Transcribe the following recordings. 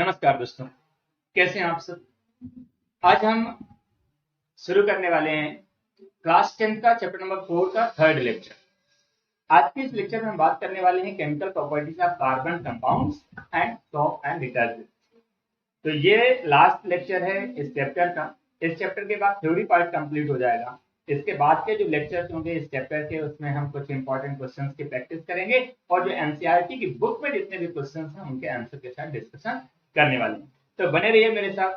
नमस्कार दोस्तों, कैसे हैं आप सब। आज हम शुरू करने वाले हैं क्लास 10 का चैप्टर नंबर 4 का थर्ड लेक्चर। आज के इस लेक्चर में हम बात करने वाले हैं chemical properties of carbon compounds and soap and detergent. तो ये लास्ट लेक्चर है इस चैप्टर का। इस चैप्टर के बाद थ्योरी पार्ट कंप्लीट हो जाएगा। इसके बाद के जो लेक्चर्स होंगे इस चैप्टर के, उसमें हम कुछ इंपॉर्टेंट क्वेश्चंस की प्रैक्टिस करेंगे और जो एनसीईआरटी की बुक में जितने भी क्वेश्चंस हैं उनके आंसर के साथ डिस्कशन करने वाले हैं। तो बने रहिए मेरे साथ,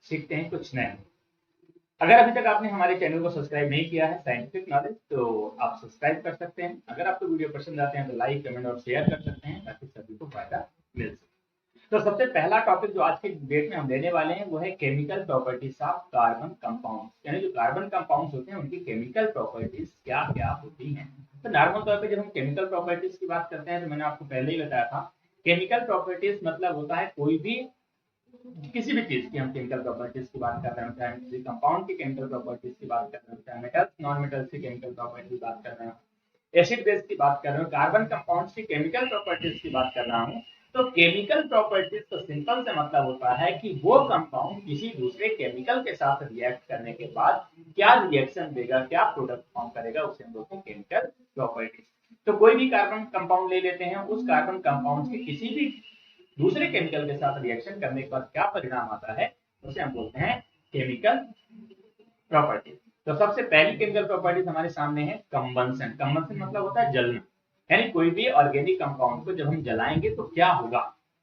सीखते हैं कुछ नया। अगर अभी तक आपने हमारे चैनल को सब्सक्राइब नहीं किया है साइंटिफिक नॉलेज, तो आप सब्सक्राइब कर सकते हैं। अगर आपको वीडियो पसंद आते हैं तो लाइक, कमेंट और शेयर कर सकते हैं ताकि सभी को फायदा मिल सके। तो सबसे पहला टॉपिक जो आज के डेट में हम लेने वाले हैं वो है chemical properties of carbon compounds, यानी जो कार्बन कंपाउंड्स होते हैं उनकी केमिकल प्रॉपर्टीज क्या क्या होती हैं। तो नॉर्मल तौर पे जब हम केमिकल प्रॉपर्टीज की बात करते हैं तो मैंने आपको पहले ही बताया था, केमिकल प्रॉपर्टीज मतलब होता है कोई भी किसी भी चीज की हम केमिकल प्रॉपर्टीज की बात कर रहे हैं, चाहे किसी कंपाउंड की केमिकल प्रॉपर्टीज की बात कर रहे हैं, चाहे मेटल्स नॉन मेटल्स की केमिकल प्रॉपर्टीज की बात कर रहे हैं, एसिड बेस की बात कर रहे हो, कार्बन कंपाउंड्स की केमिकल प्रॉपर्टीज की बात कर रहा हूं। तो केमिकल प्रॉपर्टीज तो सिंपल से मतलब होता है कि वो कंपाउंड किसी दूसरे केमिकल के साथ रिएक्ट करने के बाद क्या रिएक्शन देगा, क्या प्रोडक्ट फॉर्म करेगा, उसे हम बोलते हैं केमिकल प्रॉपर्टीज। तो कोई भी कार्बन कंपाउंड ले लेते हैं, उस कार्बन कंपाउंड के किसी भी दूसरे केमिकल के साथ रिएक्शन करने के बाद क्या परिणाम आता है उसे हम बोलते हैं केमिकल प्रॉपर्टीज। तो सबसे पहली केमिकल प्रॉपर्टीज हमारे सामने है कंबंशन। कंबंशन मतलब होता है जलना, यानी कोई भी ऑर्गेनिक कंपाउंड को जब हम जलाएंगे तो क्या होगा।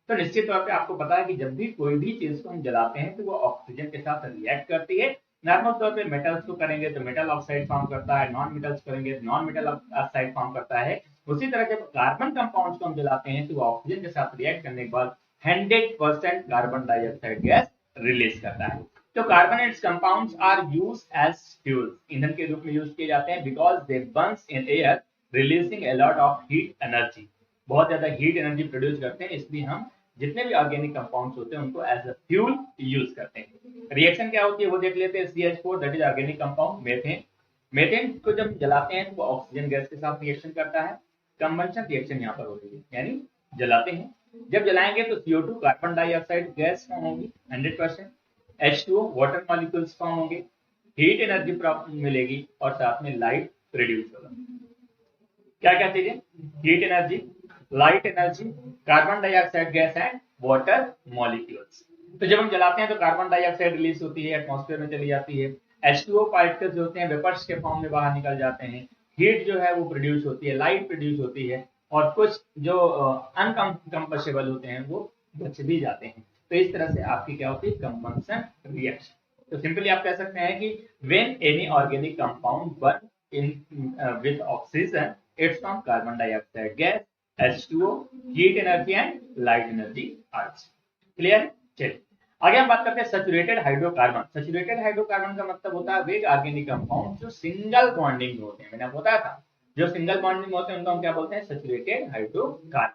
तो निश्चित तौर पे आपको पता है कि जब भी कोई भी चीज को हम जलाते हैं तो वो ऑक्सीजन के साथ रिएक्ट करती है। नॉर्मल तौर पे मेटल्स को करेंगे तो मेटल ऑक्साइड फॉर्म करता है, नॉन मेटल्स करेंगे तो नॉन मेटल ऑक्साइड फॉर्म करता है। उसी तरह जब कार्बन कंपाउंड्स को हम जलाते हैं तो वो ऑक्सीजन के साथ रिएक्ट करने के बाद 100% कार्बन डाइऑक्साइड गैस रिलीज करता है। तो carbonates compounds are use as fuel, ईंधन के रूप में यूज किए जाते हैं, because they burns in air releasing a lot of heat energy. बहुत ज्यादा हीट एनर्जी प्रोड्यूस करते हैं, इसलिए हम जितने भी ऑर्गेनिक कंपाउंड्स होते हैं उनको एज अ फ्यूल यूज करते हैं। रिएक्शन क्या होती है वो देख लेते हैं। CH4 that is organic compound methane. Methane को जब जलाते हैं तो वो ऑक्सीजन गैस के साथ रिएक्शन करता है। कंबंशन रिएक्शन यहाँ पर हो रही है, यानी जलाते हैं। जब जलाएंगे तो CO2 carbon dioxide gas form होगी 100%, H2O वाटर मॉलिक्यूल्स फॉर्म होंगे, हीट एनर्जी मिलेगी और साथ में लाइट प्रोड्यूस होगा। क्या क्या चीजें, heat energy, light energy, carbon dioxide gas and water molecules. तो जब हम जलाते हैं तो कार्बन डाइऑक्साइड रिलीज होती है, एटमॉस्फेयर में चली जाती है। H2O पार्टिकल्स जो होते हैं वेपर्स के फॉर्म में बाहर निकल जाते हैं। हीट जो है वो प्रोड्यूस होती है, लाइट प्रोड्यूस होती है और कुछ जो अनकम्प्रेसिबल होते हैं वो बच भी जाते हैं। तो इस तरह से आपकी क्या होती है, कंबंशन रिएक्शन। तो सिंपली आप कह सकते हैं कि when any organic compound burn in with oxygen it's from carbon dioxide gas, H2O, heat energy and light energy आर्स। क्लियर? चलिए आगे हम बात करते हैं सैचुरेटेड हाइड्रोकार्बन। सैचुरेटेड हाइड्रोकार्बन का मतलब होता है वे ऑर्गेनिक कंपाउंड जो सिंगल बॉन्डिंग में होते हैं। मैंने बताया था जो सिंगल बॉन्डिंग में होते हैं उनको हम क्या बोलते हैं, saturated hydrocarbon.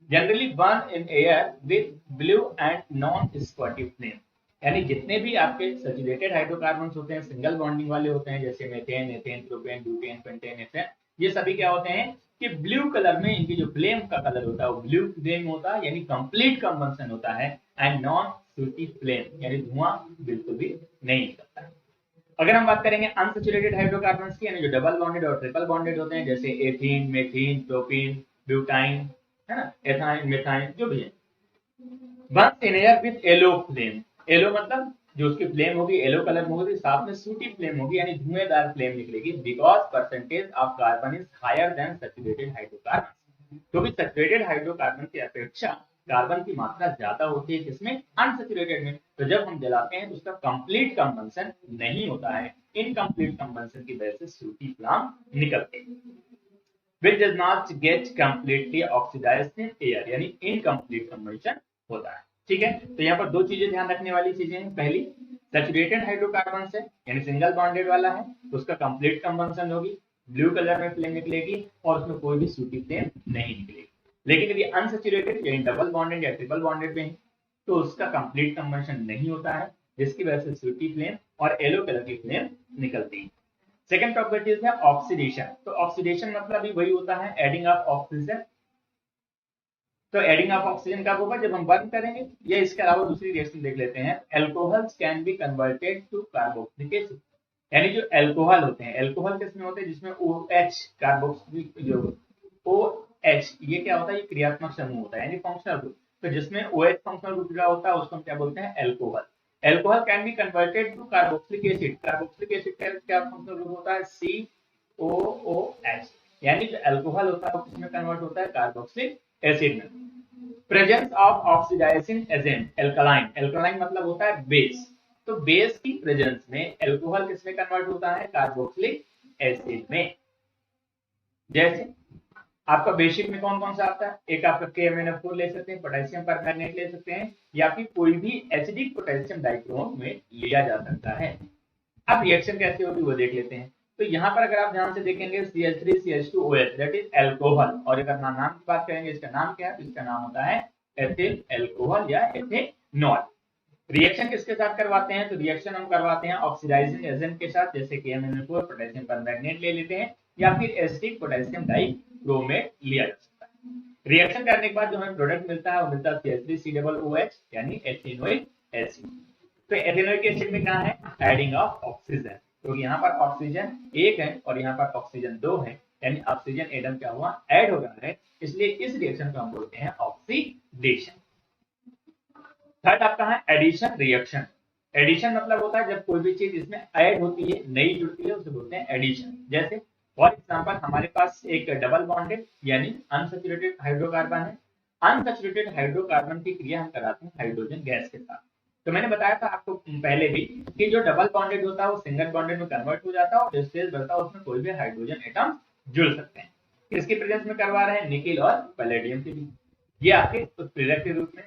Generally burn in air with blue and non sooty flame, यानी जितने भी आपके सैचुरेटेड हाइड्रोकार्बन होते हैं सिंगल बॉन्डिंग वाले होते हैं, जैसे methane, ethane, propane, butane, pentane, ethane, ये सभी क्या होते हैं कि ब्लू कलर में इनकी जो फ्लेम का कलर होता है वो ब्लू फ्लेम होता है, यानी कंप्लीट कंबंशन होता है। एंड नॉन सूटी फ्लेम, यानी धुआं बिल्कुल भी नहीं निकलता है। अगर हम बात करेंगे अनसैचुरेटेड हाइड्रोकार्बन्स की, यानी जो डबल बॉन्डेड और ट्रिपल बॉन्डेड होते हैं, जैसे एथीन, मेथीन, प्रोपीन, ब्यूटाइन, है ना, एथाइन, मेथाइन, जो भी है, Burns in air with yellow flame. Yellow मतलब जो उसकी फ्लेम होगी येलो कलर में होगी, साथ में सूटी फ्लेम होगी, यानी धुएंदार फ्लेम निकलेगी, because percentage of carbon is higher than saturated hydrocarbon. क्योंकि सैचुरेटेड हाइड्रोकार्बन की अपेक्षा कार्बन की मात्रा ज्यादा होती है, किसमें, अनसैचुरेटेड में। तो जब हम जलाते हैं तो उसका कंप्लीट कंबंशन नहीं होता है, इनकम्प्लीट कंबंशन की वजह से सूटी फ्लेम निकलती है, which does not get completely oxidized in air, यानी इनकम्प्लीट कंबंशन होता है। ठीक है, तो यहाँ पर दो चीजें ध्यान रखने वाली चीजें हैं। पहली, सैचुरेटेड हाइड्रोकार्बन से यानी सिंगल बॉन्डेड वाला है तो उसका कंप्लीट कंबंशन होगी, ब्लू कलर में फ्लेम निकलेगी और उसमें कोई भी सूटी फ्लेम नहीं निकलेगी। लेकिन यदि अनसैचुरेटेड यानी डबल बॉन्डेड या ट्रिपल बॉन्डेड में तो उसका कंप्लीट कंबंशन नहीं होता है, जिसकी वजह से सूटी फ्लेम और येलो कलर की फ्लेम निकलती है। सेकेंड प्रॉपर्टीज है ऑक्सीडेशन। तो ऑक्सीडेशन मतलब भी वही होता है एडिंग ऑफ ऑक्सीजन। तो एडिंग ऑफ ऑक्सीजन कब होगा, जब हम बर्न करेंगे। या इसके अलावा दूसरी रिएक्शन देख लेते हैं, alcohols can be converted to carboxylic acid. यानी जो एल्कोहल होते हैं, एल्कोहल किसमें होते हैं, जिसमें OH कार्बोक्सिलिक जो OH ये क्या होता है, ये क्रियात्मक समूह होता है यानी फंक्शनल ग्रुप। तो जिसमें OH फंक्शनल ग्रुप जुड़ा होता है उसको हम क्या बोलते हैं, alcohol. Alcohol can be converted to carboxylic acid. Carboxylic acid का क्या फंक्शनल ग्रुप होता है, COOH। यानी जो एल्कोहल होता है वो किसमें कन्वर्ट होता है, कार्बोक्सिलिक एसिड में। Presence of oxidising agent alkaline. Alkaline मतलब होता है बेस। तो बेस की प्रेजेंस में एल्कोहल किसमें कन्वर्ट होता है, कार्बोक्सिलिक एसिड में। जैसे आपका बेसिक में कौन कौन सा आता है, एक आपका KMnO4 ले सकते हैं, पोटेशियम परमैंगनेट ले सकते हैं, या फिर कोई भी एसिडिक पोटेशियम डाइक्रोम में लिया जा सकता है। अब रिएक्शन कैसे होगी वो देख लेते हैं। तो यहाँ पर अगर आप ध्यान से देखेंगे CH3CH2OH दैट इज एल्कोहल, और अगर नाम की बात करेंगे इसका नाम क्या है, इसका नाम होता है एथिल एल्कोहल या एथेनॉल। रिएक्शन किसके साथ करवाते हैं, तो रिएक्शन हम करवाते हैं ऑक्सीडाइजिंग एजेंट के साथ, जैसे KMnO4, पोटेशियम परमैंगनेट ले लेते हैं, या फिर एसिडिक पोटेशियम डाइक्रोमेट लिया जा सकता है। रिएक्शन करने के बाद जो हमें प्रोडक्ट मिलता है वो मिलता है CH3COOH यानी एथेनोइक एसिड। तो एथेनोइक एसिड में क्या है, एडिंग ऑफ ऑक्सीजन। तो यहाँ पर ऑक्सीजन 1 है और यहाँ पर ऑक्सीजन 2 है, यानी ऑक्सीजन एटम क्या हुआ, ऐड हो रहा है, इसलिए इस रिएक्शन को हम बोलते हैं ऑक्सीडेशन। थर्ड आपका है एडिशन रिएक्शन। एडिशन मतलब होता है जब कोई भी चीज इसमें ऐड होती है, नई जुड़ती है, उसे बोलते हैं एडिशन। जैसे फॉर एग्जांपल हमारे पास एक डबल बॉन्डेड यानी अनसैचुरेटेड हाइड्रोकार्बन है। अनसैचुरेटेड हाइड्रोकार्बन की क्रिया हम कराते हैं हाइड्रोजन गैस के साथ। तो मैंने बताया था आपको पहले भी कि जो डबल बॉन्डेड होता है वो सिंगल बॉन्डेड में कन्वर्ट हो जाता है, और जो स्टेज बढ़ता है उसमें कोई भी हाइड्रोजन एटम जुड़ सकते हैं। किसकी प्रेजेंस में करवा रहे हैं, निकिल और पैलेडियम के भी। ये आपके उत्प्रेरक के रूप में,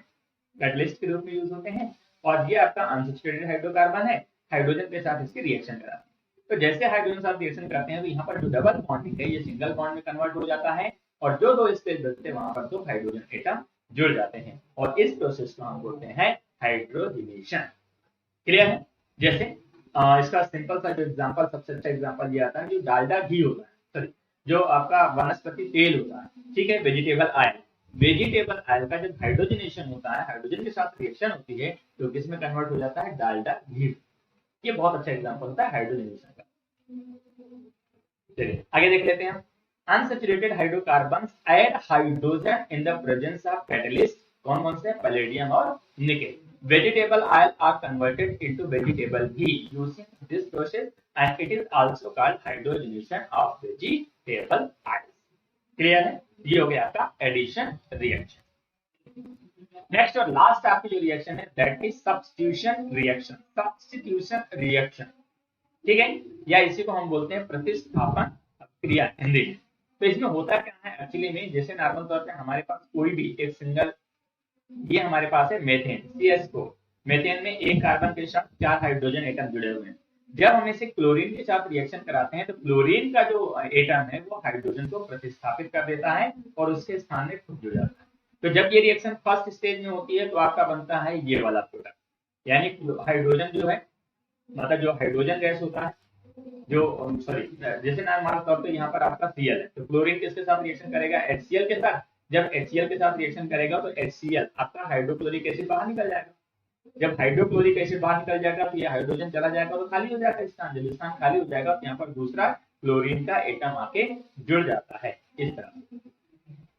कैटलिस्ट के रूप में यूज होते हैं, और ये आपका अनसैचुरेटेड हाइड्रोकार्बन है, हाइड्रोजन के साथ इसकी रिएक्शन कराते हैं। तो जैसे हाइड्रोजन साथ रिएक्शन करते हैं तो यहाँ पर जो डबल बॉन्डिंग है ये सिंगल बॉन्ड में कन्वर्ट हो जाता है, और जो दो स्टेज बचते हैं वहां पर दो हाइड्रोजन एटम जुड़ जाते हैं, और इस प्रोसेस को हम बोलते हैं हाइड्रोजिनेशन। क्लियर है। जैसे इसका सिंपल सा जो एग्जांपल, सबसे अच्छा एग्जांपल ये आता है, जो डालडा घी होता है, सॉरी जो आपका वनस्पति तेल होता है, ठीक है, वेजिटेबल ऑयल। वेजिटेबल ऑयल का जब हाइड्रोजनेशन होता है, हाइड्रोजन के साथ रिएक्शन होती है, तो किसमें कन्वर्ट हो जाता है, डालडा घी। ये बहुत अच्छा एग्जांपल होता है हाइड्रोजनेशन का। चलिए आगे देख लेते हैं। Unsaturated hydrocarbons add hydrogen in the presence of catalyst. कौन कौन से, पैलेडियम और nickel. Vegetable oil are converted into vegetable ghee using this process, and it is also called hydrogenation of vegetable oil. Clear है, ये हो गया आपका addition reaction. Next और लास्ट आपकी जो रिएक्शन है that is substitution reaction. Substitution reaction, ठीक है, या इसी को हम बोलते हैं प्रतिस्थापन क्रिया हिंदी में। तो इसमें होता क्या है एक्चुअली में, जैसे नॉर्मल तौर पे हमारे पास कोई भी एक सिंगल, ये हमारे पास है मेथेन CH4। मेथेन में एक कार्बन के साथ 4 हाइड्रोजन एटम जुड़े हुए हैं। जब हम इसे क्लोरीन के साथ रिएक्शन कराते हैं तो क्लोरीन का जो एटम है वो हाइड्रोजन को प्रतिस्थापित कर देता है और उसके स्थान में खुद जुड़ जाता है। तो जब ये रिएक्शन फर्स्ट स्टेज में होती है तो आपका बनता है ये वाला प्रोडक्ट, यानी हाइड्रोजन जो है, मतलब जो हाइड्रोजन गैस होता है, जो सॉरी जैसे नॉर्मल तौर पे यहाँ पर आपका Cl है, तो क्लोरीन किसके साथ रिएक्शन करेगा, HCl के साथ। जब HCl के साथ रिएक्शन करेगा तो HCl आपका हाइड्रोक्लोरिक एसिड बाहर निकल जाएगा। जब हाइड्रोक्लोरिक एसिड बाहर निकल जाएगा तो ये हाइड्रोजन चला जाएगा तो खाली हो जाएगा स्थान। जब स्थान खाली हो जाएगा तो यहाँ पर दूसरा क्लोरीन का एटम आके जुड़ जाता है, इस तरह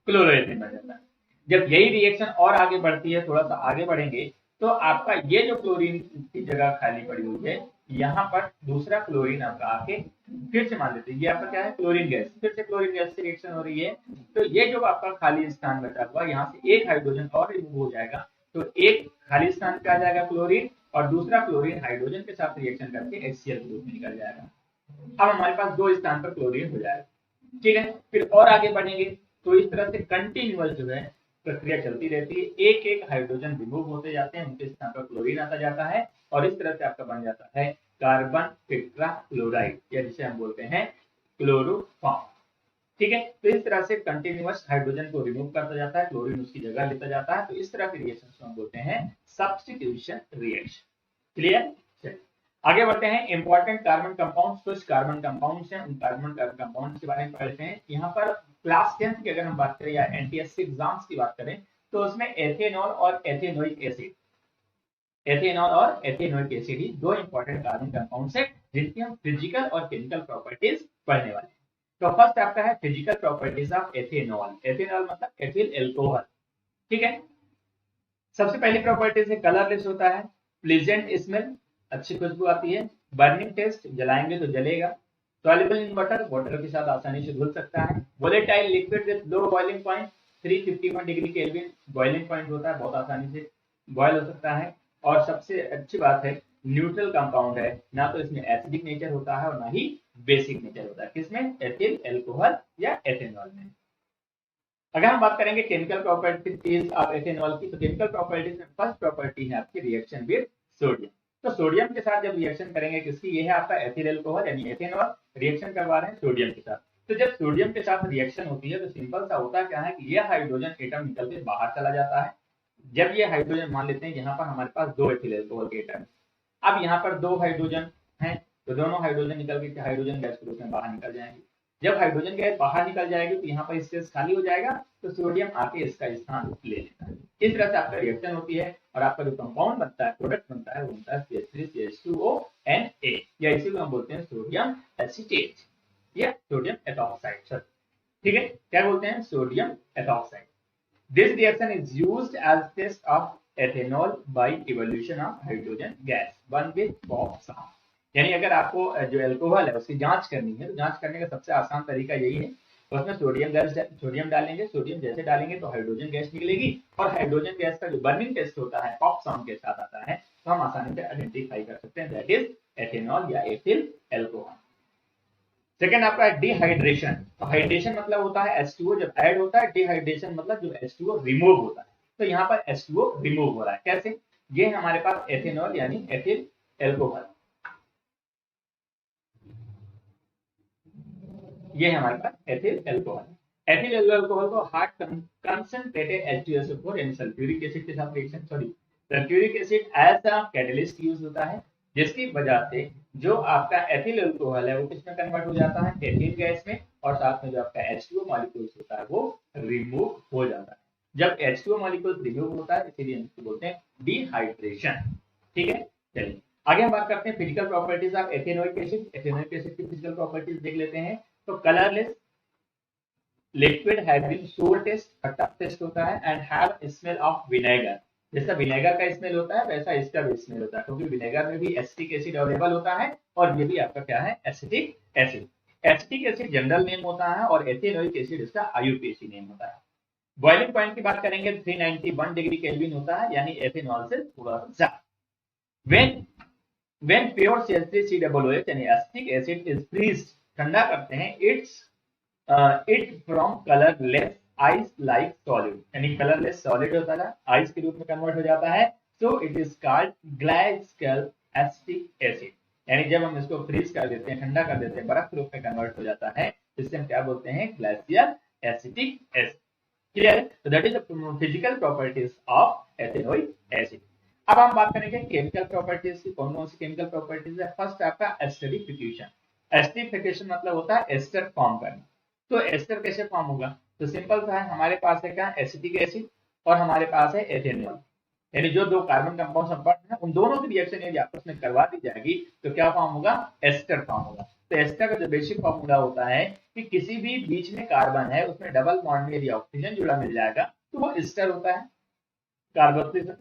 क्लोरोएथेन बन जाता है। जब यही रिएक्शन और आगे बढ़ती है, थोड़ा सा आगे बढ़ेंगे, तो आपका ये जो क्लोरीन की जगह खाली पड़ी हुई है, यहाँ पर दूसरा क्लोरीन आपका आके फिर से मान लेते हैं, ये आपका क्या है, क्लोरीन गैस, फिर से क्लोरीन गैस से रिएक्शन हो रही है। तो ये जो आपका खाली स्थान बचा हुआ, यहाँ से एक हाइड्रोजन और रिमूव हो जाएगा, तो एक खाली स्थान पे आ जाएगा क्लोरीन, और दूसरा क्लोरीन हाइड्रोजन के साथ रिएक्शन करके HCl के रूप में निकल जाएगा। अब हमारे पास 2 स्थान पर क्लोरीन हो जाएगा, ठीक है। फिर और आगे बढ़ेंगे तो इस तरह से कंटिन्यूअस जो है प्रक्रिया चलती रहती है, एक एक हाइड्रोजन रिमूव होते जाते हैं, उनके स्थान पर क्लोरीन आता जाता है, और इस तरह से आपका बन जाता है कार्बन टेट्राक्लोराइड, या जिसे हम बोलते हैं क्लोरोफॉर्म, ठीक है। तो इस तरह से कंटिन्यूअस हाइड्रोजन को रिमूव करता जाता है, क्लोरीन उसकी जगह लेता जाता है, तो इस तरह के रिएक्शन को हम बोलते हैं सब्स्टिट्यूशन रिएक्शन। क्लियर। आगे बढ़ते हैं, इंपॉर्टेंट कार्बन कंपाउंड्स। कुछ कार्बन कंपाउंड्स हैं, उन कार्बन कंपाउंड्स के बारे में पढ़ते हैं। यहाँ पर क्लास 10 की अगर हम बात करें या NTSC एग्जाम्स की बात करें तो उसमें एथेनॉल और एथेनोइक एसिड, एथेनॉल और एथेनोइक एसिड ही दो इंपॉर्टेंट कार्बन कंपाउंड्स है जिनकी हम फिजिकल और केमिकल प्रॉपर्टीज पढ़ने वाले हैं। तो फर्स्ट आपका है physical properties of ethanol. Ethanol मतलब एथिल एल्कोहल, ठीक है। सबसे पहली प्रॉपर्टीज है कलरलेस होता है, प्लीजेंट स्मेल, अच्छी खुशबू आती है, बर्निंग टेस्ट, जलाएंगे तो जलेगा, सॉल्युबल इन वाटर, वाटर के साथ आसानी से घुल सकता है, volatile liquid with low boiling point, 351 degree kelvin boiling point होता है, बहुत आसानी से बॉयल हो सकता है, और सबसे अच्छी बात है न्यूट्रल कंपाउंड है, ना तो इसमें एसिडिक नेचर होता है और ना ही बेसिक नेचर होता है। किसमें? एथिल एल्कोहल या एथेनॉल में। अगर हम बात करेंगे केमिकल प्रॉपर्टीज ऑफ एथेनॉल की, तो केमिकल प्रॉपर्टीज में फर्स्ट प्रॉपर्टी है आपकी रिएक्शन विद सोडियम। तो सोडियम के साथ जब रिएक्शन करेंगे किसकी, ये है आपका एथिल एल्कोहल यानी एथेनॉल, रिएक्शन करवा रहे हैं सोडियम के साथ। तो जब सोडियम के साथ रिएक्शन होती है तो सिंपल सा होता क्या है कि ये हाइड्रोजन एटम निकल के बाहर चला जाता है। जब ये हाइड्रोजन, मान लेते हैं यहाँ पर हमारे पास दो एथिल एल्कोहल के एटम, अब यहाँ पर दो हाइड्रोजन हैं, तो दोनों हाइड्रोजन निकल के हाइड्रोजन गैस के रूप में बाहर निकल जाएंगे। जब हाइड्रोजन गैस बाहर निकल जाएगी तो यहाँ पर स्पेस खाली हो जाएगा, तो सोडियम आके इसका स्थान ले लेता है। इस तरह से आपका रिएक्शन होती है और आपका जो कंपाउंड बनता है, प्रोडक्ट बनता है, वो बनता है CH3CH2O या इसी को हम बोलते हैं सोडियम एसीटेट या सोडियम एथॉक्साइड, ठीक है। क्या बोलते हैं? Sodium ethoxide. This reaction is used as test of ethanol by evolution of hydrogen gas one with POP-SAM। यानी अगर आपको जो एल्कोहल है उसकी जांच करनी है तो जांच करने का सबसे आसान तरीका यही है, तो उसमें सोडियम डालेंगे, सोडियम जैसे डालेंगे तो हाइड्रोजन गैस निकलेगी और हाइड्रोजन गैस का जो बर्निंग टेस्ट होता है POP-SAM के साथ आता है, तो हम आसानी से आइडेंटिफाई कर सकते हैं दैट इज एथेनॉल या एथिल एल्कोहल। सेकेंड आपका है डिहाइड्रेशन। तो हाइड्रेशन मतलब होता है H2O जब ऐड होता है, डिहाइड्रेशन मतलब जो H2O रिमूव होता है। तो यहाँ पर H2O रिमूव हो रहा है, कैसे? ये हमारे पास एथेनॉल यानी एथिल एल्कोहल, ये हमारे पास एथिल एल्कोहल। एथिल एल्कोहल को हार्ड कंसंट्रेटेड H2SO4 यानी सल्फ्यूरिक एसिड के साथ reaction, sulphuric acid as a catalyst use होता है, जिसकी वजह से जो आपका एथिल एल्कोहल है वो किसमें कन्वर्ट हो जाता है? एथिल गैस में, और साथ में जो आपका H2O मॉलिक्यूल्स होता है वो रिमूव हो जाता है। जब H2O मॉलिक्यूल्स रिमूव होता है इसीलिए हम इसको बोलते हैं डिहाइड्रेशन, ठीक है। चलिए आगे हम बात करते हैं physical properties of ethanoic acid. Ethanoic acid की फिजिकल प्रॉपर्टीज देख लेते हैं। तो कलरलेस, लिक्विड हैविंग सोर टेस्ट, खट्टा टेस्ट होता है, and have smell of vinegar. जैसा विनेगर का स्मेल होता है वैसा इसका भी स्मेल होता है, क्योंकि विनेगर में भी एसिटिक एसिड अवेलेबल होता है और ये भी आपका क्या है? Acetic acid. Acetic acid general name होता है और एथेनोइक एसिड इसका IUPAC नेम होता है। बॉइलिंग पॉइंट की बात करेंगे 391 डिग्री केल्विन होता है, यानी एथेनॉल से थोड़ा सा ज्यादा। when pure CH3COOH यानी एसिटिक एसिड इज फ्रीज्ड, ठंडा करते हैं, it from colourless ice like solid, यानी कलरलेस सॉलिड होता है, आइस के रूप में कन्वर्ट हो जाता है, so it is called glycol acetic acid. यानी जब हम इसको फ्रीज कर देते हैं, ठंडा कर देते हैं, बर्फ के रूप में कन्वर्ट हो जाता है, इससे हम क्या बोलते हैं? ग्लाइशियल एसिटिक एसिड। क्लियर? तो that is the physical properties of ethanoic acid. अब हम बात करेंगे केमिकल प्रॉपर्टीज की। कौन कौन सी केमिकल प्रॉपर्टीज है? फर्स्ट आपका एस्टरिफिकेशन। एस्टरिफिकेशन मतलब होता है एस्टर फॉर्म करना। तो एस्टर कैसे फॉर्म होगा? तो सिंपल सा है, हमारे पास है क्या? एसिटिक एसिड और हमारे पास है एथेनॉल, यानी जो दो कार्बन कंपाउंड संपर्क है उन दोनों की रिएक्शन यदि आपस में करवा दी जाएगी तो क्या फॉर्म होगा? एस्टर फॉर्म होगा। तो एस्टर का जो बेसिक फॉर्मूला होता है कि किसी भी बीच में कार्बन है उसमें डबल बॉन्ड में यदि ऑक्सीजन जुड़ा मिल जाएगा तो वो एस्टर होता है। कार्बोक्सिल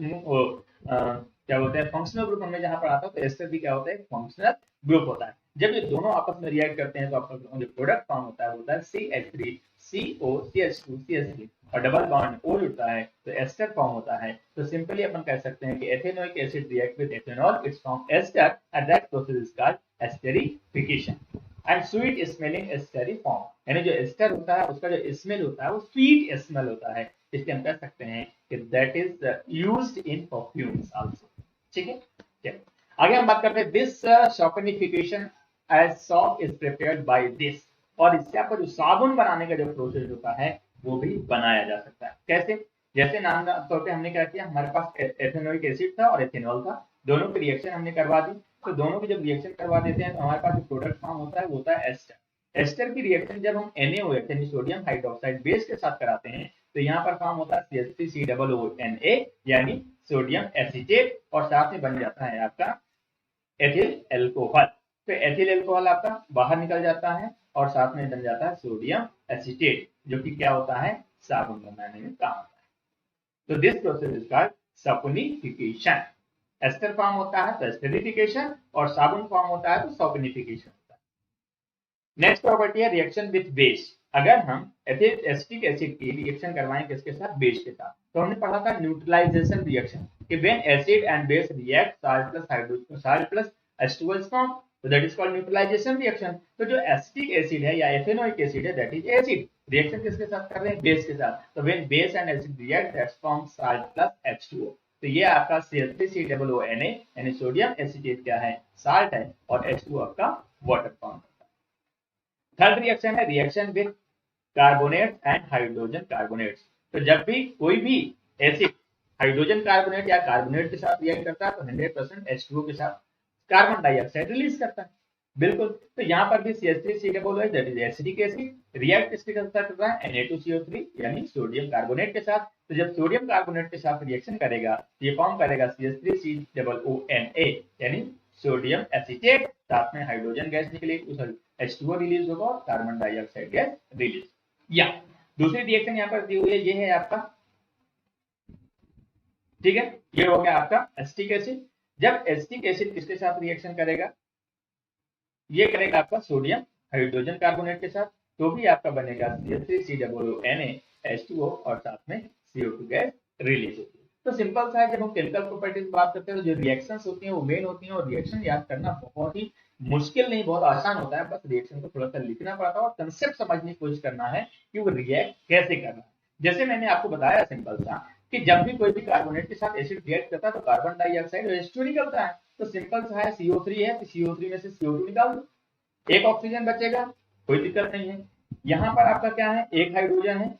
क्या बोलते हैं? फंक्शनल ग्रुप हमें जहां पर आता है, तो एस्टर भी क्या होता है? फंक्शनल ग्रुप होता है। जब ये दोनों आपस में रिएक्ट करते हैं तो आपका जो प्रोडक्ट फॉर्म होता है वो होता है CH3 CO CH2 CH3 और डबल बॉन्ड O जुड़ता है तो एस्टर फॉर्म होता है। तो सिंपली अपन कह सकते हैं कि ethanoic acid react with ethanol, it's form ester and that process is called esterification. And sweet smelling ester form, यानी जो एस्टर होता है उसका जो स्मेल होता है वो स्वीट स्मेल होता है, इसलिए हम कह सकते हैं कि that is used in perfumes also, ठीक है। चलिए आगे हम बात करते हैं this saponification as soap is prepared by this, और इससे आपको जो साबुन बनाने का जो प्रोसेस होता है वो भी बनाया जा सकता है। कैसे? जैसे नाम तौर पे हमने क्या किया, हमारे पास एथेनोइक एसिड था और एथेनॉल था, दोनों की रिएक्शन हमने करवा दी। तो दोनों की जब रिएक्शन करवा देते हैं तो हमारे पास जो प्रोडक्ट फॉर्म होता है वो होता है एस्टर। एस्टर की रिएक्शन जब हम NaOH यानी सोडियम हाइड्रोक्साइड बेस के साथ कराते हैं तो यहाँ पर फॉर्म होता है CH3COONA यानी सोडियम एसीटेट, और साथ में बन जाता है आपका एथिल अल्कोहल। तो एथिल अल्कोहल आपका बाहर निकल जाता है और साथ में बन जाता है सोडियम एसीटेट, जो कि क्या होता है, साबुन बनाने में काम आता है। तो this process is called saponification. Ester form होता है तो एस्टरिफिकेशन, और साबुन फॉर्म होता है तो सॉपुनिफिकेशन होता है। नेक्स्ट प्रॉपर्टी है रिएक्शन विथ बेस। अगर हम एसिटिक एसिड की रिएक्शन करवाएं किसके साथ, बेस के साथ, तो हमने पढ़ा था न्यूट्रलाइजेशन रिएक्शन कि when acid and base react salt plus H2O is formed, so that is called neutralisation reaction. तो जो एसिटिक एसिड है या एथेनोइक एसिड है दैट इज एसिड, रिएक्शन किसके साथ कर रहे हैं, बेस के साथ। तो when base and acid react that forms salt plus H2O। तो ये आपका CH3COONA यानी सोडियम एसीटेट क्या है, साल्ट है, और H2O आपका वाटर फॉर्म करता है। थर्ड रिएक्शन है reaction with carbonate and hydrogen carbonates. तो जब भी कोई भी एसिड हाइड्रोजन कार्बोनेट या कार्बोनेट के साथ रिएक्ट करता है तो 100% H2O के साथ कार्बन डाइऑक्साइड रिलीज करता है। बिल्कुल, तो यहाँ पर भी CH3COOH that is acidic acid react किसके साथ कर रहा है, Na2CO3 यानी सोडियम कार्बोनेट के साथ। तो जब सोडियम कार्बोनेट के साथ रिएक्शन करेगा ये फॉर्म करेगा CH3COONA यानी सोडियम एसीटेट, साथ में हाइड्रोजन गैस निकलेगी, उस H2O रिलीज होगा और कार्बन डाइऑक्साइड गैस रिलीज। या दूसरी रिएक्शन यहाँ पर दी हुई है, ये है आपका, ठीक है, ये हो गया आपका एसिटिक एसिड। जब एसिटिक एसिड किसके साथ रिएक्शन करेगा, ये करेगा आपका सोडियम हाइड्रोजन कार्बोनेट के साथ, तो भी आपका बनेगा CH3COONA H2O और साथ में CO2 गैस रिलीज होती है। तो सिंपल सा है, जब हम केमिकल प्रॉपर्टीज बात करते हैं तो जो रिएक्शंस होती हैं वो मेन होती हैं, और रिएक्शन याद करना बहुत ही मुश्किल नहीं, बहुत आसान होता है, बस रिएक्शन को थोड़ा सा लिखना पड़ता है और कंसेप्ट समझने की कोशिश करना है कि वो रिएक्ट कैसे करना है। जैसे मैंने आपको बताया सिंपल सा कि जब भी कोई भी कार्बोनेट के साथ एसिड रिएक्ट करता है तो कार्बन डाइऑक्साइड और H2O निकलता है। तो सिंपल सा है, CO3 है तो CO3 में से CO2 निकाल दो, एक ऑक्सीजन बचेगा, कोई दिक्कत नहीं है। यहाँ पर आपका क्या है, एक हाइड्रोजन है,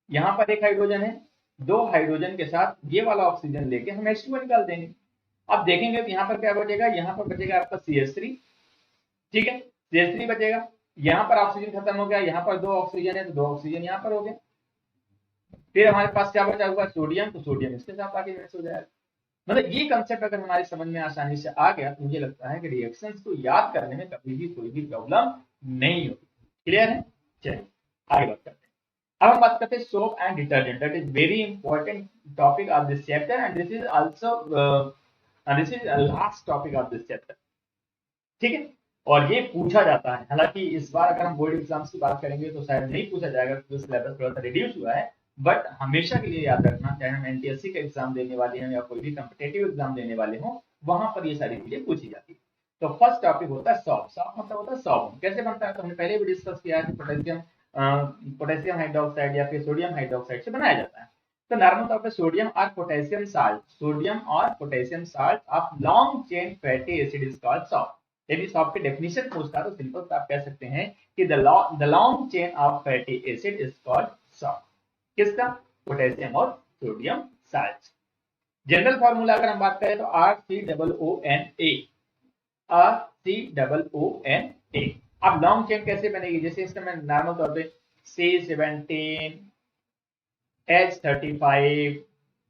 यहाँ पर एक हाइड्रोजन है, दो हाइड्रोजन के साथ ये वाला ऑक्सीजन लेके हम H2O निकाल देंगे। अब देखेंगे तो यहाँ पर क्या बचेगा, यहाँ पर बचेगा आपका CH3, ठीक है, CH3 बचेगा। यहाँ पर ऑक्सीजन खत्म हो गया, यहाँ पर दो ऑक्सीजन है तो दो ऑक्सीजन यहाँ पर हो गया। फिर हमारे पास क्या बचा हुआ, सोडियम, तो सोडियम इसके साथ आगे मिक्स हो जाएगा। मतलब ये कंसेप्ट अगर हमारी समझ में आसानी से आ गया तो मुझे लगता है कि रिएक्शंस को याद करने में कभी भी कोई भी प्रॉब्लम नहीं होगी। क्लियर है, चलिए आगे बात करते हैं। अब हम बात करते हैं soap and detergent, that is very important topic of this chapter and this is also this is last topic of this chapter, ठीक है। और ये पूछा जाता है, हालांकि इस बार अगर हम बोर्ड एग्जाम्स की बात करेंगे तो शायद नहीं पूछा जाएगा क्योंकि सिलेबस थोड़ा सा रिड्यूस हुआ है, बट हमेशा के लिए याद रखना, चाहे हम NTSC का एग्जाम देने वाले हैं या कोई भी कॉम्पिटिटिव एग्जाम देने वाले हो, वहां पर ये सारी चीजें पूछी जाती है। तो फर्स्ट टॉपिक होता है सॉल्ट। सॉल्ट मतलब होता है साबुन। कैसे बनता है तो हमने पहले भी डिस्कस किया है कि पोटेशियम हाइड्रोक्साइड या फिर सोडियम हाइड्रोक्साइड से बनाया जाता है। तो नॉर्मल तौर पर सोडियम और potassium salt of long chain fatty acid is called salt. यदि सॉल्ट की डेफिनेशन पूछता है तो सिंपल से आप कह सकते हैं कि the long chain of fatty acid is called salt. किसका, पोटेशियम और सोडियम साल्ट। जनरल फॉर्मूला अगर हम बात करें तो RCOONA। अब लॉन्ग चेन कैसे बनेगी, जैसे इसका मैं नॉर्मल तौर पे C17 H35,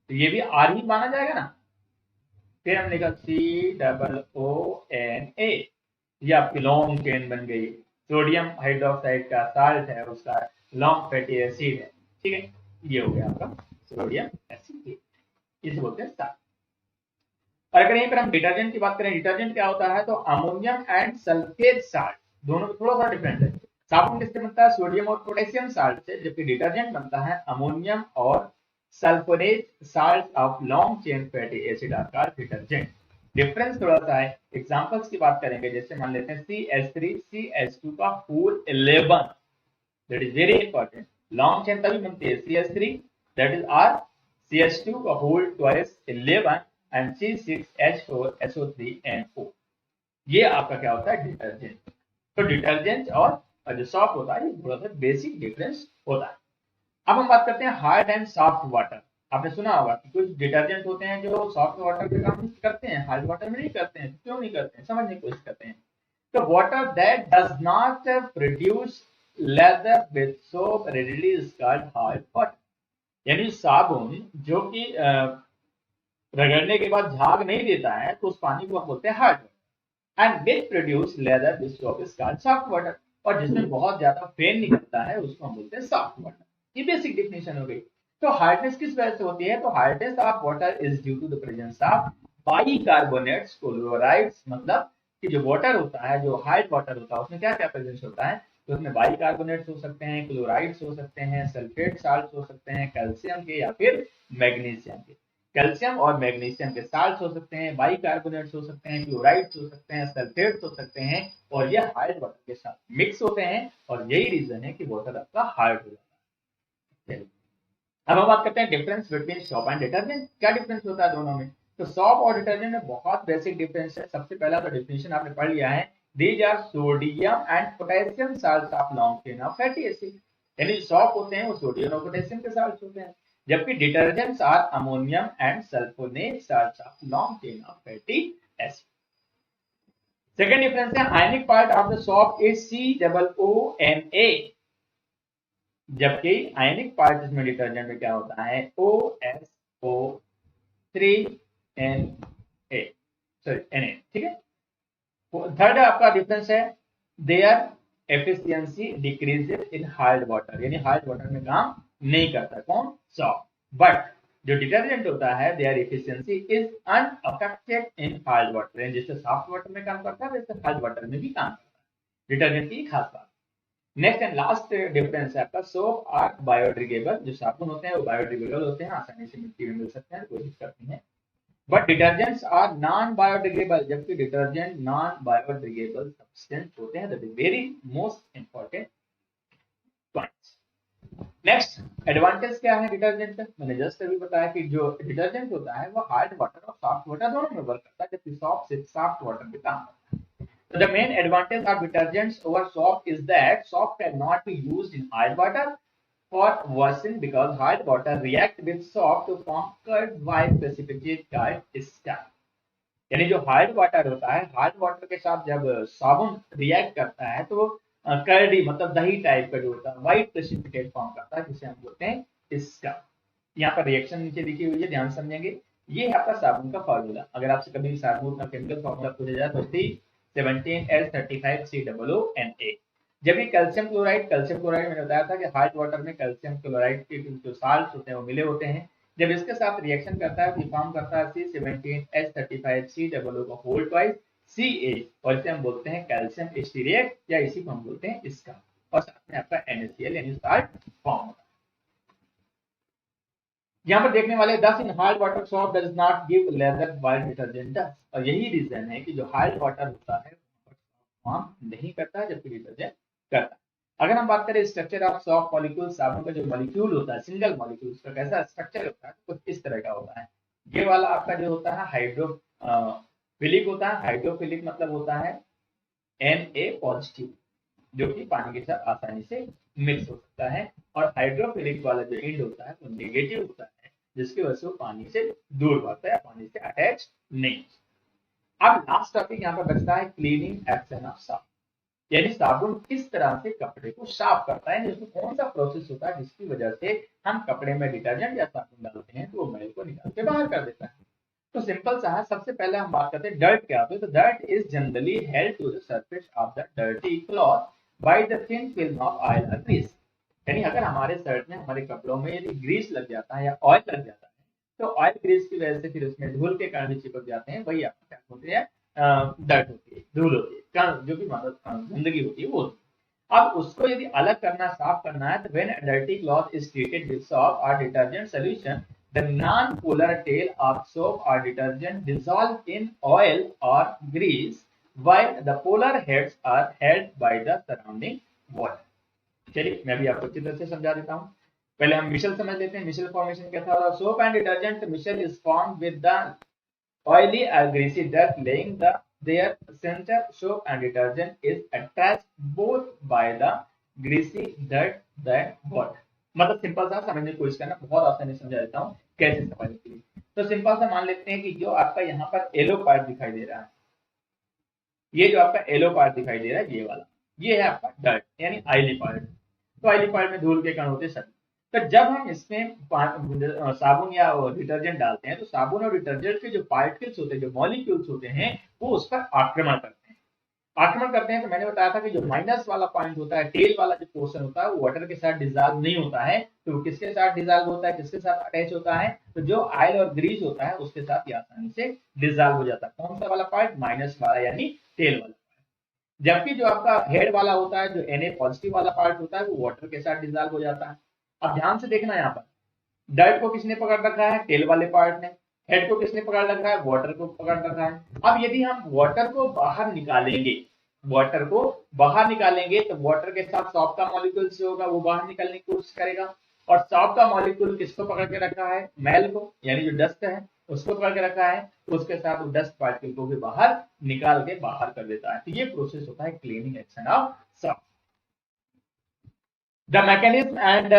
तो ये भी R ही माना जाएगा ना। फिर हमने कहा COONA, ये आपकी लॉन्ग चेन बन गई। सोडियम हाइड्रोक्साइड का साल्ट है, उसका लॉन्ग फैटी एसिड है, ठीक है, ये हो गया आपका सोडियम एसिड, इसे बोलते हैं साल्ट। और अगर यहीं पर हम डिटर्जेंट की बात करें, डिटर्जेंट क्या होता है तो अमोनियम एंड सल्फेट साल्ट, दोनों थोड़ा सा डिफरेंट है। साबुन किससे बनता है, सोडियम और पोटेशियम साल्ट से, जबकि डिटर्जेंट बनता है अमोनियम और sulphonate salt of long chain fatty acid आकार डिटर्जेंट। डिफरेंस थोड़ा सा है। एग्जांपल्स की बात करेंगे, जैसे मान लेते हैं CH3 CH2 का whole 11, that is very important. Long chain तभी बनती है CH3 that is R, CH2 का होल ट्वाइस 11 एंड C6H4SO3NO। ये आपका क्या होता है, डिटर्जेंट। तो डिटर्जेंट और जो सॉफ्ट होता है ये थोड़ा सा बेसिक डिफरेंस होता है। अब हम बात करते हैं हार्ड एंड सॉफ्ट वाटर। आपने सुना होगा कि कुछ डिटर्जेंट होते हैं जो सॉफ्ट वाटर पे काम करते हैं, हार्ड वाटर में नहीं करते हैं। क्यों नहीं करते हैं, समझने की कोशिश करते हैं। तो water that does not produce lather with soap readily is called hard water. यानी साबुन जो कि रगड़ने के बाद झाग नहीं देता है तो उस पानी को हम बोलते हैं hard water. And which produce leather this shop is called soft water, और जिसमें बहुत ज्यादा फेन निकलता है उसको हम बोलते हैं सॉफ्ट वाटर। ये बेसिक डेफिनेशन हो गई। तो हार्डनेस किस वजह से होती है? तो hardness of water is due to the presence of bicarbonates, chlorides, मतलब कि जो वाटर होता है, जो हार्ड वाटर होता है, उसमें क्या क्या प्रेजेंस होता है? तो उसमें बाइकार्बोनेट्स हो सकते हैं, क्लोराइड्स हो सकते हैं, सल्फेट साल्ट हो सकते हैं, कैल्शियम के या फिर मैग्नीशियम के। कैल्शियम और मैग्नीशियम के साल्ट हो सकते हैं, बाइकार्बोनेट्स हो सकते हैं, क्लोराइड्स हो सकते हैं, सल्फेट्स हो सकते हैं, और ये हार्ड वाटर के साथ मिक्स होते हैं, और यही रीजन है कि वाटर आपका हार्ड हो जाता है। अब हम बात करते हैं difference between soap and detergent. क्या डिफरेंस होता है दोनों में? तो सोप और डिटर्जेंट में बहुत बेसिक डिफरेंस है। सबसे पहला तो डेफिनेशन आपने पढ़ लिया है, these are sodium and potassium salts of long chain of fatty acid. यानी जो सोप होते हैं वो सोडियम और पोटेशियम के साल्ट्स होते हैं, जबकि detergents are ammonium and sulphonate salts of long chain of fatty acid. Second difference है, ionic part of the soap is COONA, जबकि आयनिक पार्ट इसमें डिटर्जेंट में क्या होता है? OSO3Na, सॉरी Na, ठीक है। थर्ड आपका डिफरेंस है, their efficiency decreases in hard water, यानी हार्ड वाटर में काम नहीं करता कौन? सॉल्ट। बट जो डिटर्जेंट होता है, their efficiency is unaffected in hard water, जिससे सॉफ्ट वाटर में काम करता है वैसे हार्ड वाटर में भी काम करता है, डिटर्जेंट की खास बात। नेक्स्ट एंड लास्ट डिफरेंस है आपका, सोप आर बायोडिग्रेडेबल। जो साबुन होते हैं वो बायोडिग्रेडेबल होते हैं, आसानी से मिट्टी में मिल सकते हैं, कोई दिक्कत नहीं है। But detergents are non biodegradable, जबकि डिटर्जेंट नॉन बायोडिग्रेडेबल सब्सटेंस होते हैं। That is very most important points. Next advantage क्या है डिटर्जेंट का? मैंने जस्ट अभी बताया कि जो डिटर्जेंट होता है वो हार्ड वाटर और सॉफ्ट वाटर दोनों में वर्क करता है, जबकि सॉफ्ट वाटर में काम करता है। So the main advantage of detergents over soap is that soap cannot be used in hard water for washing because hard water react with soap to form curd white precipitate called scum. यानी जो hard water होता है, hard water के साथ जब साबुन react करता है तो कर्डी मतलब दही टाइप का जो होता है व्हाइट प्रेसिपिटेट फॉर्म करता है, जिसे हम बोलते हैं स्कम। यहाँ पर रिएक्शन नीचे लिखी हुई है, ध्यान समझेंगे। ये है आपका साबुन का फॉर्मूला। अगर आपसे कभी भी साबुन का केमिकल फॉर्मूला पूछा जाए तो 17H35COONA। जब ये कैल्शियम क्लोराइड मैंने बताया था कि हार्ड वाटर में कैल्शियम क्लोराइड के जो साल्ट होते हैं वो मिले होते हैं, जब इसके साथ रिएक्शन करता है तो फॉर्म करता है C17H35COO का होल ट्वाइस Ca, और इसे हम बोलते हैं कैल्शियम स्टीरेट, या इसी को हम बोलते हैं इसका, और साथ में आपका NaCl यानी साल्ट फॉर्म होता है। यहाँ पर देखने वाले 10 इन hard water soap does not give leather while detergent does, और यही रीजन है कि जो हार्ड वाटर होता है फॉर्म नहीं करता है, जबकि डिटर्जेंट करता है। अगर हम बात करें स्ट्रक्चर ऑफ सॉफ्ट मॉलिक्यूल, साबुन का जो मॉलिक्यूल होता है, सिंगल मॉलिक्यूल, उसका कैसा स्ट्रक्चर होता है? कुछ इस तरह का होता है। ये वाला आपका जो होता है हाइड्रोफिलिक होता है। हाइड्रोफिलिक मतलब होता है Na पॉजिटिव, जो कि पानी के साथ आसानी से मिक्स हो सकता है, और हाइड्रोफिलिक वाला जो एंड होता है वो नेगेटिव होता है, जिसकी वजह से वो पानी से दूर भागता है, पानी से अटैच नहीं। अब लास्ट टॉपिक यहाँ पर बचता है क्लीनिंग एक्शन ऑफ साबुन, यानी साबुन किस तरह से कपड़े को साफ करता है, इसमें कौन सा प्रोसेस होता है जिसकी वजह से हम कपड़े में डिटर्जेंट या साबुन डालते हैं तो वो मैल को निकाल के बाहर कर देता है। तो सिंपल सा है, सबसे पहले हम बात करते हैं डर्ट क्या होता है। तो dirt is generally held to the surface of the dirty cloth by the thin film of oil और ग्रीस। यानी अगर हमारे शर्ट में, हमारे कपड़ों में यदि ग्रीस लग जाता है या ऑयल लग जाता है, तो ऑयल ग्रीस की वजह से फिर उसमें धूल के कारण चिपक जाते हैं, वही आपको क्या होते हैं? डर्ट होती है, धूल होती है, जो भी मतलब गंदगी होती है वो। अब उसको यदि अलग करना, साफ करना है, तो when a dirty cloth is treated with soap और detergent solution, the non-polar tail of soap or detergent dissolve in oil or grease, while the polar heads are held by the surrounding water. चलिए मैं भी आपको अच्छी तरह से समझा देता हूँ। पहले हम मिशेल समझ लेते हैं। मिशेल फॉर्मेशन क्या था? Soap and detergent micelle is formed with the oily or greasy dirt laying their center. Soap and detergent is attached both by the greasy dirt than water. मतलब सिंपल सा समझने की कोशिश करना, बहुत आसानी से समझा देता हूँ कैसे समझने के लिए। तो सिंपल सा मान लेते हैं कि जो आपका यहाँ पर येलो पार्ट दिखाई दे रहा है, ये जो आपका येलो पार्ट दिखाई दे रहा है, ये वाला, ये है आपका डर्ट यानी ऑयली पार्ट। तो ऑयली पार्ट में धूल के कण होते हैं सभी। तो जब हम इसमें साबुन या डिटर्जेंट डालते हैं तो साबुन और डिटर्जेंट के जो पार्टिकल्स होते हैं, जो मॉलिक्यूल्स होते हैं, वो उस पर आक्रमण करते हैं। आक्रमण करते हैं तो मैंने बताया था कि जो माइनस वाला पॉइंट होता है, टेल वाला जो पोर्शन होता है, वो वाटर के साथ डिजॉल्व नहीं होता है। तो वो किसके साथ डिजॉल्व होता है, किसके साथ अटैच होता है, तो जो ऑयल और ग्रीस होता है उसके साथ ये आसानी से डिजॉल्व हो जाता है। कौन सा वाला पार्ट, माइनस वाला यानी टेल वाला। जबकि जो आपका हेड वाला होता है, जो Na पॉजिटिव वाला पार्ट होता है, वो वाटर के साथ डिजॉल्व हो जाता है। अब ध्यान से देखना, यहाँ पर डर्ट को किसने पकड़ रखा है, टेल वाले पार्ट ने। हेड को किसने पकड़ रखा है, वाटर को पकड़ रखा है। अब यदि हम वाटर को बाहर निकालेंगे, वाटर को बाहर निकालेंगे तो वाटर के साथ सॉल्ट का मॉलिक्यूल जो होगा वो बाहर निकलने की कोशिश करेगा। और सॉल्ट का मॉलिक्यूल किसको पकड़ के रखा है, मैल को, यानी जो डस्ट है उसको पकड़ के रखा है। तो उसके साथ वो डस्ट पार्टिकल को भी बाहर निकाल के बाहर कर देता है। तो ये प्रोसेस होता है cleaning action of salt. The mechanism and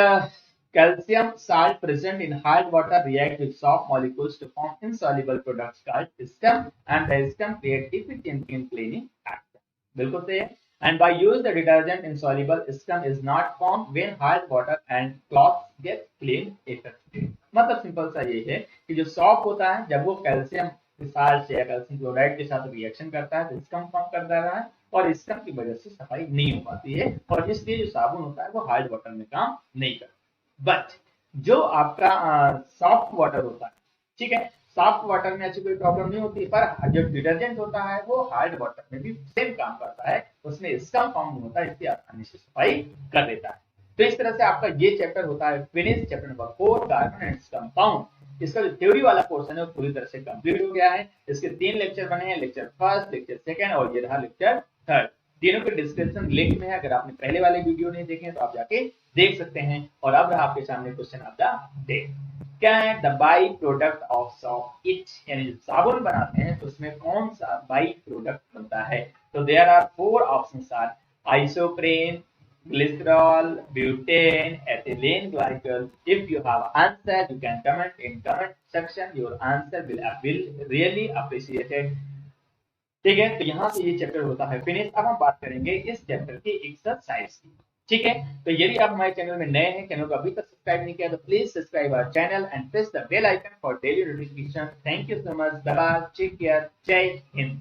calcium salt present in hard water react with soft molecules to form insoluble products called scum, and the scum create efficiency in cleaning action. बिल्कुल सही है। And by use the detergent insoluble scum is not formed when hard water and cloth get cleaned effectively. मतलब simple सा ये है कि जो soft होता है जब वो कैल्शियम साल्ट या कैल्शियम क्लोराइड के साथ रिएक्शन करता है तो स्कम फॉर्म कर दे रहा है, और स्कम की वजह से सफाई नहीं हो पाती है, और इसलिए जो साबुन होता है वो हार्ड वाटर में काम नहीं करता। बट जो आपका सॉफ्ट वाटर होता है, ठीक है, सॉफ्ट वाटर में ऐसी कोई प्रॉब्लम नहीं होती, पर जो डिटर्जेंट होता है वो हार्ड वाटर में भी सेम काम करता है, उसमें स्कम फॉर्म होता है, इसलिए आसानी से सफाई कर देता है। तो इस तरह से आपका ये चैप्टर होता है finish, chapter number 4 carbon and compound. इसका जो थ्योरी वाला पोर्शन है वो पूरी तरह से कंप्लीट हो गया है। इसके 3 लेक्चर बने हैं, लेक्चर फर्स्ट, लेक्चर सेकंड और ये रहा लेक्चर थर्ड। तीनों के डिस्क्रिप्शन लिंक में है, अगर आपने पहले वाले वीडियो नहीं देखे तो आप जाके देख सकते हैं। और अब रहा आपके सामने क्वेश्चन ऑफ द डे। क्या है the by product of soft etch, यानी जब साबुन बनाते हैं तो उसमें कौन सा बाई प्रोडक्ट बनता है। तो there are 4 options are isoprene, glycerol, butane, ethylene glycol. If you have answer, you can comment in comment section. Your answer will really appreciated. ठीक है, तो यहाँ से ये चैप्टर होता है फिनिश। अब हम बात करेंगे इस चैप्टर की एक्सरसाइज की। ठीक है, तो यदि आप हमारे चैनल में नए हैं, चैनल को अभी तक सब्सक्राइब नहीं किया तो please subscribe our channel and press the bell icon for daily notification. Thank you so much, bye bye, take care, Jai Hind.